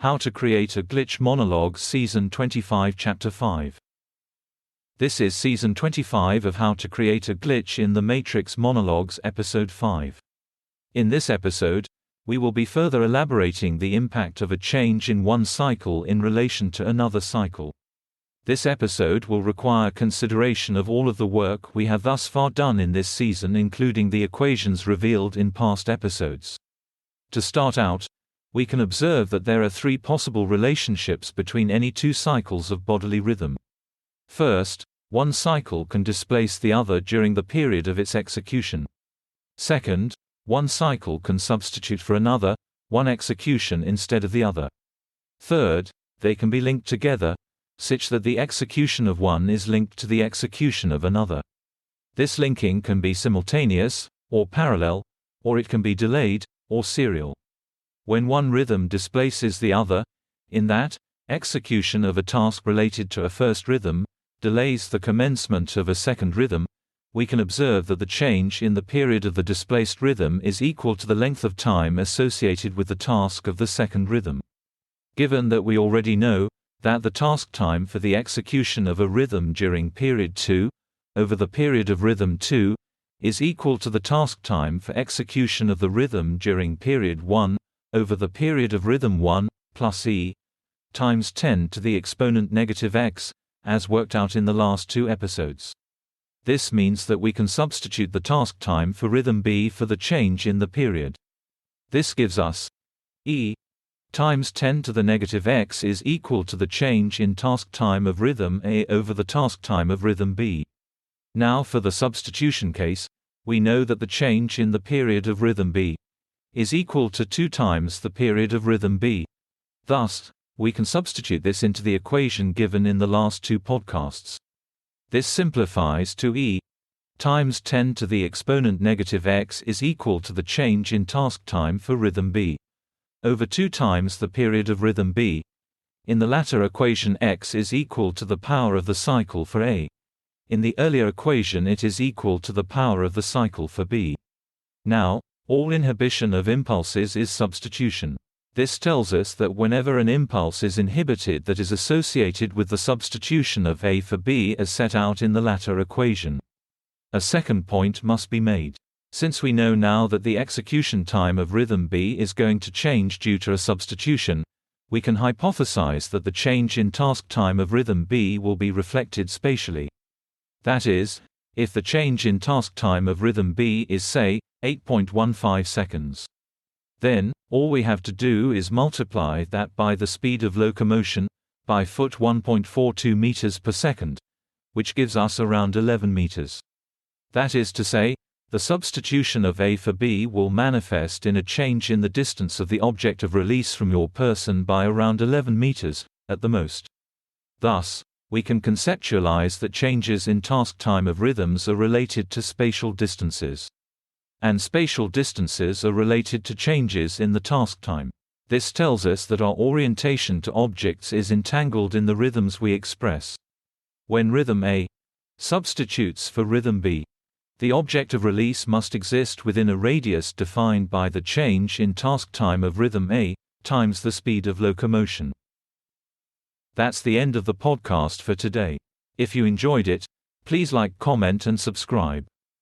How to Create a Glitch Monologues Season 25 Chapter 5. This is Season 25 of How to Create a Glitch in the Matrix Monologues Episode 5. In this episode, we will be further elaborating the impact of a change in one cycle in relation to another cycle. This episode will require consideration of all of the work we have thus far done in this season, including the equations revealed in past episodes. To start out, we can observe that there are three possible relationships between any two cycles of bodily rhythm. First, one cycle can displace the other during the period of its execution. Second, one cycle can substitute for another, one execution instead of the other. Third, they can be linked together, such that the execution of one is linked to the execution of another. This linking can be simultaneous, or parallel, or it can be delayed, or serial. When one rhythm displaces the other, in that, execution of a task related to a first rhythm, delays the commencement of a second rhythm, we can observe that the change in the period of the displaced rhythm is equal to the length of time associated with the task of the second rhythm. Given that we already know that the task time for the execution of a rhythm during period 2, over the period of rhythm 2, is equal to the task time for execution of the rhythm during period 1, over the period of rhythm 1, plus e, times 10 to the exponent negative x, as worked out in the last two episodes. This means that we can substitute the task time for rhythm b for the change in the period. This gives us e times 10 to the negative x is equal to the change in task time of rhythm a over the task time of rhythm b. Now for the substitution case, we know that the change in the period of rhythm b is equal to 2 times the period of rhythm b. Thus, we can substitute this into the equation given in the last two podcasts. This simplifies to e times 10 to the exponent negative x is equal to the change in task time for rhythm b over 2 times the period of rhythm b. In the latter equation, x is equal to the power of the cycle for a. In the earlier equation, it is equal to the power of the cycle for b. Now, all inhibition of impulses is substitution. This tells us that whenever an impulse is inhibited, that is associated with the substitution of a for b as set out in the latter equation. A second point must be made. Since we know now that the execution time of rhythm b is going to change due to a substitution, we can hypothesize that the change in task time of rhythm b will be reflected spatially. That is, if the change in task time of rhythm b is, say, 8.15 seconds. Then, all we have to do is multiply that by the speed of locomotion, by foot 1.42 meters per second, which gives us around 11 meters. That is to say, the substitution of a for b will manifest in a change in the distance of the object of release from your person by around 11 meters, at the most. Thus, we can conceptualize that changes in task time of rhythms are related to spatial distances. And spatial distances are related to changes in the task time. This tells us that our orientation to objects is entangled in the rhythms we express. When rhythm A substitutes for rhythm B, the object of release must exist within a radius defined by the change in task time of rhythm A times the speed of locomotion. That's the end of the podcast for today. If you enjoyed it, please like, comment and subscribe.